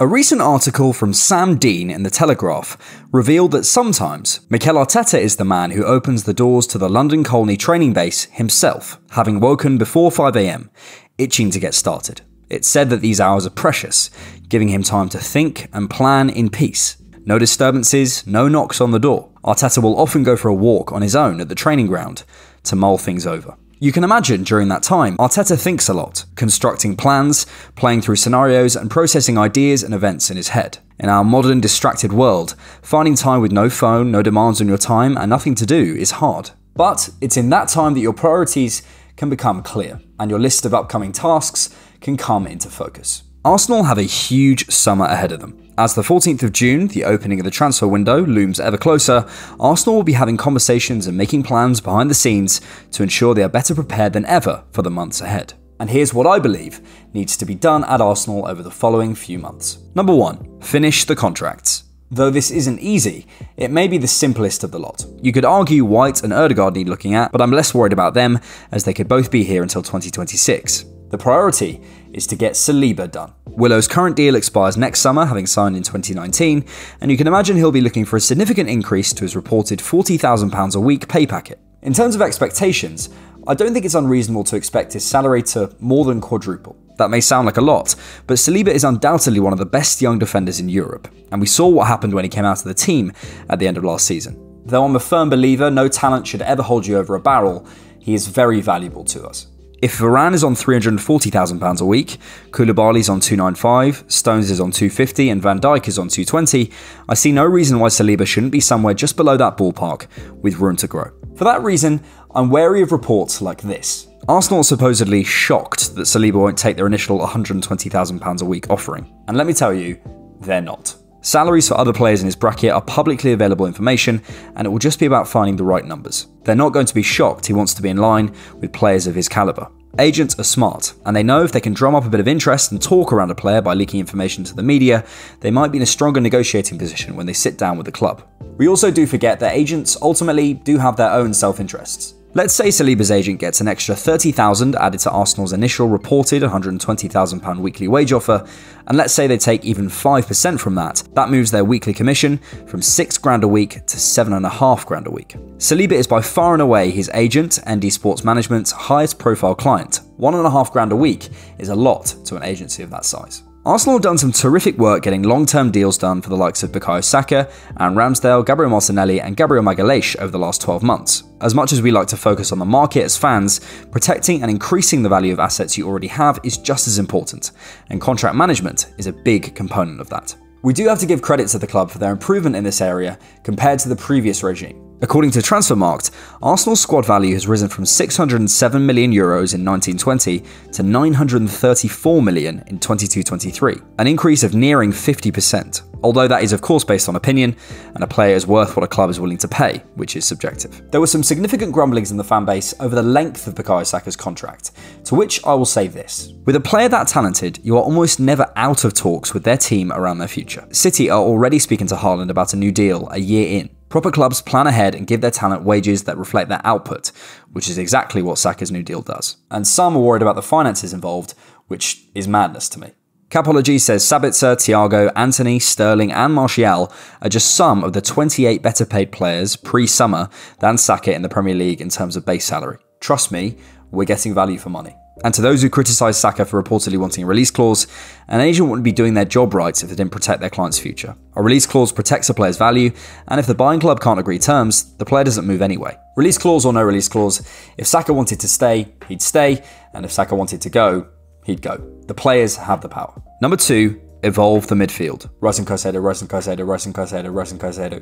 A recent article from Sam Dean in The Telegraph revealed that sometimes Mikel Arteta is the man who opens the doors to the London Colney training base himself, having woken before 5 AM, itching to get started. It's said that these hours are precious, giving him time to think and plan in peace. No disturbances, no knocks on the door. Arteta will often go for a walk on his own at the training ground to mull things over. You can imagine during that time, Arteta thinks a lot, constructing plans, playing through scenarios and processing ideas and events in his head. In our modern distracted world, finding time with no phone, no demands on your time and nothing to do is hard. But it's in that time that your priorities can become clear and your list of upcoming tasks can come into focus. Arsenal have a huge summer ahead of them. As the 14th of June, the opening of the transfer window, looms ever closer, Arsenal will be having conversations and making plans behind the scenes to ensure they are better prepared than ever for the months ahead. And here's what I believe needs to be done at Arsenal over the following few months. Number 1. Finish the contracts. Though this isn't easy, it may be the simplest of the lot. You could argue White and Ødegaard need looking at, but I'm less worried about them as they could both be here until 2026. The priority is to get Saliba done. Willow's current deal expires next summer, having signed in 2019, and you can imagine he'll be looking for a significant increase to his reported £40,000 a week pay packet. In terms of expectations, I don't think it's unreasonable to expect his salary to more than quadruple. That may sound like a lot, but Saliba is undoubtedly one of the best young defenders in Europe, and we saw what happened when he came out of the team at the end of last season. Though I'm a firm believer no talent should ever hold you over a barrel, he is very valuable to us. If Varane is on £340,000 a week, Koulibaly's on £295, Stones is on £250 and Van Dijk is on £220, I see no reason why Saliba shouldn't be somewhere just below that ballpark with room to grow. For that reason, I'm wary of reports like this. Arsenal are supposedly shocked that Saliba won't take their initial £120,000 a week offering. And let me tell you, they're not. Salaries for other players in his bracket are publicly available information, and it will just be about finding the right numbers. They're not going to be shocked he wants to be in line with players of his calibre. Agents are smart, and they know if they can drum up a bit of interest and talk around a player by leaking information to the media, they might be in a stronger negotiating position when they sit down with the club. We also do forget that agents ultimately do have their own self-interests. Let's say Saliba's agent gets an extra £30,000 added to Arsenal's initial reported £120,000 weekly wage offer, and let's say they take even 5% from that. That moves their weekly commission from £6,000 a week to £7,500 a week. Saliba is by far and away his agent, ND Sports Management's highest profile client. £1,500 a week is a lot to an agency of that size. Arsenal have done some terrific work getting long-term deals done for the likes of Bukayo Saka, Aaron Ramsdale, Gabriel Martinelli and Gabriel Magalhaes over the last 12 months. As much as we like to focus on the market as fans, protecting and increasing the value of assets you already have is just as important, and contract management is a big component of that. We do have to give credit to the club for their improvement in this area compared to the previous regime. According to Transfermarkt, Arsenal's squad value has risen from €607 million in 1920 to €934 million in 22-23, an increase of nearing 50%, although that is of course based on opinion, and a player is worth what a club is willing to pay, which is subjective. There were some significant grumblings in the fanbase over the length of Bukayo Saka's contract, to which I will say this. With a player that talented, you are almost never out of talks with their team around their future. City are already speaking to Haaland about a new deal a year in. Proper clubs plan ahead and give their talent wages that reflect their output, which is exactly what Saka's new deal does. And some are worried about the finances involved, which is madness to me. Capology says Sabitzer, Thiago, Anthony, Sterling and Martial are just some of the 28 better paid players pre-summer than Saka in the Premier League in terms of base salary. Trust me, we're getting value for money. And to those who criticise Saka for reportedly wanting a release clause, an agent wouldn't be doing their job right if they didn't protect their client's future. A release clause protects a player's value, and if the buying club can't agree terms, the player doesn't move anyway. Release clause or no release clause, if Saka wanted to stay, he'd stay, and if Saka wanted to go, he'd go. The players have the power. Number 2. Evolve the midfield. Rice Caicedo.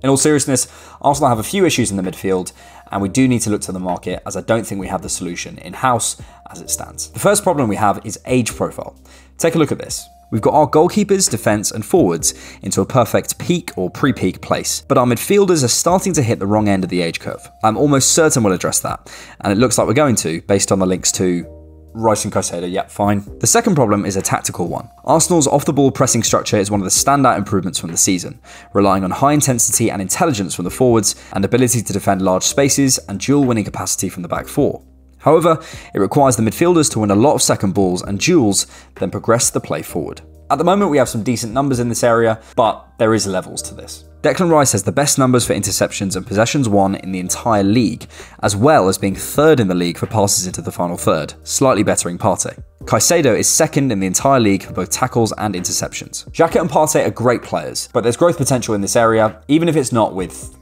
In all seriousness, Arsenal have a few issues in the midfield, and we do need to look to the market, as I don't think we have the solution in-house as it stands. The first problem we have is age profile. Take a look at this. We've got our goalkeepers, defence and forwards into a perfect peak or pre-peak place, but our midfielders are starting to hit the wrong end of the age curve. I'm almost certain we'll address that, and it looks like we're going to, based on the links to Rice and Caicedo, yep, fine. The second problem is a tactical one. Arsenal's off-the-ball pressing structure is one of the standout improvements from the season, relying on high intensity and intelligence from the forwards and ability to defend large spaces and duel-winning capacity from the back four. However, it requires the midfielders to win a lot of second balls and duels, then progress the play forward. At the moment, we have some decent numbers in this area, but there is levels to this. Declan Rice has the best numbers for interceptions and possessions won in the entire league, as well as being third in the league for passes into the final third, slightly bettering Partey. Caicedo is second in the entire league for both tackles and interceptions. Xhaka and Partey are great players, but there's growth potential in this area, even if it's not with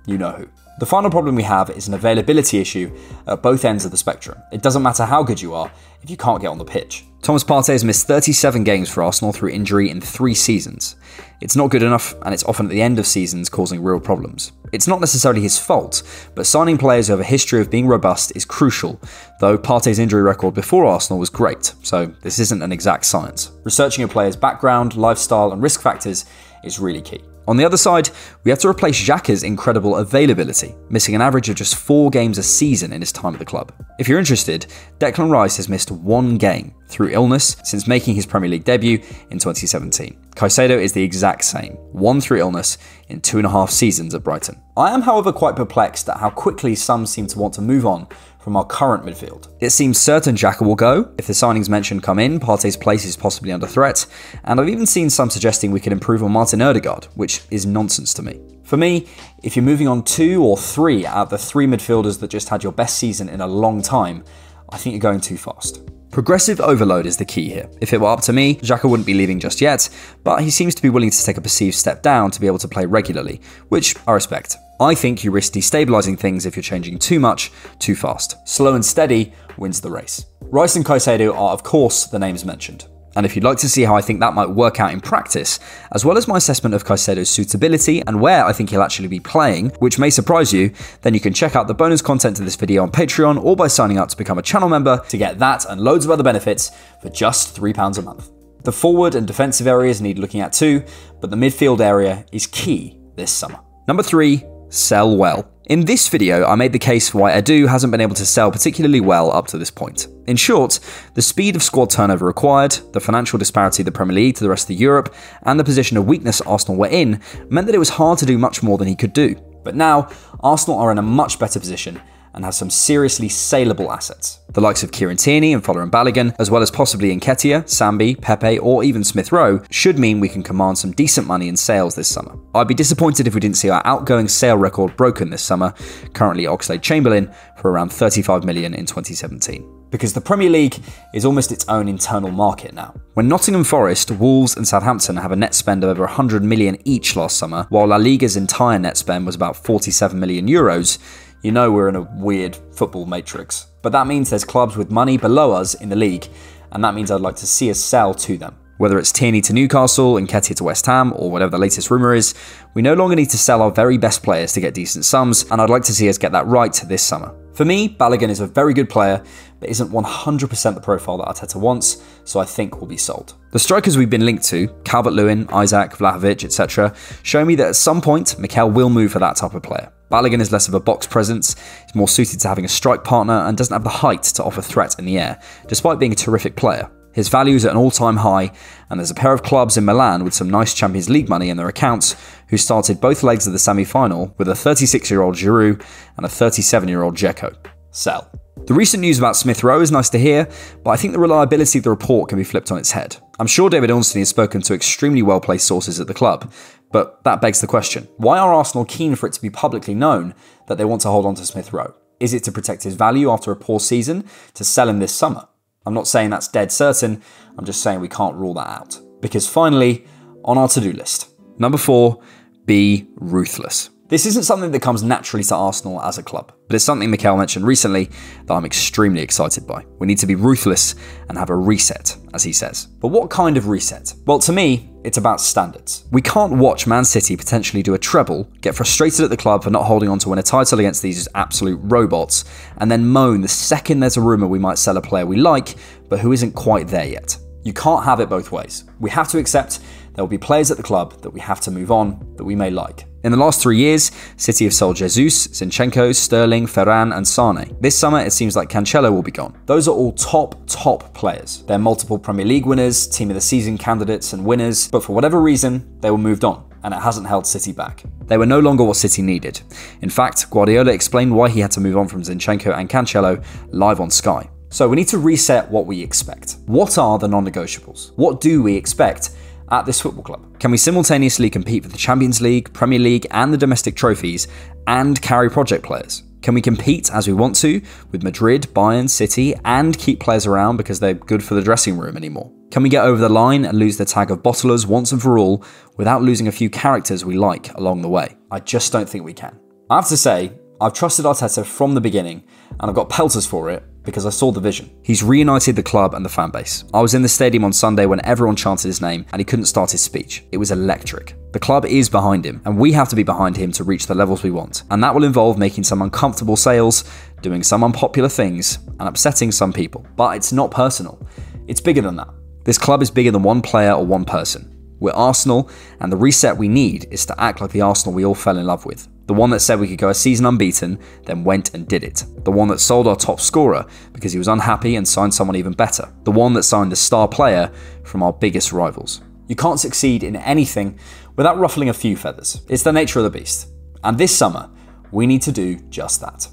you-know-who. The final problem we have is an availability issue at both ends of the spectrum. It doesn't matter how good you are if you can't get on the pitch. Thomas Partey has missed 37 games for Arsenal through injury in 3 seasons. It's not good enough, and it's often at the end of seasons causing real problems. It's not necessarily his fault, but signing players who have a history of being robust is crucial, though Partey's injury record before Arsenal was great, so this isn't an exact science. Researching a player's background, lifestyle, and risk factors is really key. On the other side, we have to replace Xhaka's incredible availability, missing an average of just 4 games a season in his time at the club. If you're interested, Declan Rice has missed 1 game through illness since making his Premier League debut in 2017. Caicedo is the exact same, 1 through illness in 2.5 seasons at Brighton. I am, however, quite perplexed at how quickly some seem to want to move on from our current midfield. It seems certain Xhaka will go. If the signings mentioned come in, Partey's place is possibly under threat, and I've even seen some suggesting we could improve on Martin Ødegaard, which is nonsense to me. For me, if you're moving on 2 or 3 out of the 3 midfielders that just had your best season in a long time, I think you're going too fast. Progressive overload is the key here. If it were up to me, Xhaka wouldn't be leaving just yet, but he seems to be willing to take a perceived step down to be able to play regularly, which I respect. I think you risk destabilising things if you're changing too much, too fast. Slow and steady wins the race. Rice and Caicedo are, of course, the names mentioned. And if you'd like to see how I think that might work out in practice, as well as my assessment of Caicedo's suitability and where I think he'll actually be playing, which may surprise you, then you can check out the bonus content to this video on Patreon or by signing up to become a channel member to get that and loads of other benefits for just £3 a month. The forward and defensive areas need looking at too, but the midfield area is key this summer. Number 3, sell well. In this video, I made the case for why Edu hasn't been able to sell particularly well up to this point. In short, the speed of squad turnover required, the financial disparity of the Premier League to the rest of Europe, and the position of weakness Arsenal were in meant that it was hard to do much more than he could do. But now, Arsenal are in a much better position and have some seriously saleable assets. The likes of Kieran Tierney and Folarin Balogun, as well as possibly Nketiah, Sambi, Pepe, or even Smith Rowe, should mean we can command some decent money in sales this summer. I'd be disappointed if we didn't see our outgoing sale record broken this summer, currently Oxlade-Chamberlain, for around 35 million in 2017. Because the Premier League is almost its own internal market now. When Nottingham Forest, Wolves and Southampton have a net spend of over 100 million each last summer, while La Liga's entire net spend was about 47 million euros, you know we're in a weird football matrix. But that means there's clubs with money below us in the league, and that means I'd like to see us sell to them. Whether it's Tierney to Newcastle, Nketiah to West Ham, or whatever the latest rumour is, we no longer need to sell our very best players to get decent sums, and I'd like to see us get that right this summer. For me, Balogun is a very good player, but isn't 100% the profile that Arteta wants, so I think will be sold. The strikers we've been linked to, Calvert-Lewin, Isaac, Vlahovic, etc., show me that at some point, Mikel will move for that type of player. Balogun is less of a box presence, he's more suited to having a strike partner, and doesn't have the height to offer threat in the air, despite being a terrific player. His value is at an all-time high, and there's a pair of clubs in Milan with some nice Champions League money in their accounts who started both legs of the semi-final with a 36-year-old Giroud and a 37-year-old Dzeko. Sell. The recent news about Smith Rowe is nice to hear, but I think the reliability of the report can be flipped on its head. I'm sure David Ornstein has spoken to extremely well-placed sources at the club, but that begs the question, why are Arsenal keen for it to be publicly known that they want to hold on to Smith Rowe? Is it to protect his value after a poor season, to sell him this summer? I'm not saying that's dead certain, I'm just saying we can't rule that out. Because finally, on our to-do list, number 4, be ruthless. This isn't something that comes naturally to Arsenal as a club, but it's something Mikel mentioned recently that I'm extremely excited by. We need to be ruthless and have a reset, as he says. But what kind of reset? Well, to me, it's about standards. We can't watch Man City potentially do a treble, get frustrated at the club for not holding on to win a title against these absolute robots, and then moan the second there's a rumour we might sell a player we like, but who isn't quite there yet. You can't have it both ways. We have to accept there will be players at the club that we have to move on, that we may like. In the last 3 years, City have sold Jesus, Zinchenko, Sterling, Ferran and Sane. This summer, it seems like Cancelo will be gone. Those are all top players. They're multiple Premier League winners, Team of the Season candidates and winners, but for whatever reason, they were moved on, and it hasn't held City back. They were no longer what City needed. In fact, Guardiola explained why he had to move on from Zinchenko and Cancelo live on Sky. So we need to reset what we expect. What are the non-negotiables? What do we expect at this football club? Can we simultaneously compete for the Champions League, Premier League and the domestic trophies and carry project players? Can we compete as we want to with Madrid, Bayern, City and keep players around because they're good for the dressing room anymore? Can we get over the line and lose the tag of bottlers once and for all without losing a few characters we like along the way? I just don't think we can. I have to say, I've trusted Arteta from the beginning and I've got pelters for it because I saw the vision. He's reunited the club and the fan base. I was in the stadium on Sunday when everyone chanted his name and he couldn't start his speech. It was electric. The club is behind him and we have to be behind him to reach the levels we want. And that will involve making some uncomfortable sales, doing some unpopular things and upsetting some people. But it's not personal. It's bigger than that. This club is bigger than one player or one person. We're Arsenal and the reset we need is to act like the Arsenal we all fell in love with. The one that said we could go a season unbeaten, then went and did it. The one that sold our top scorer because he was unhappy and signed someone even better. The one that signed the star player from our biggest rivals. You can't succeed in anything without ruffling a few feathers. It's the nature of the beast. And this summer, we need to do just that.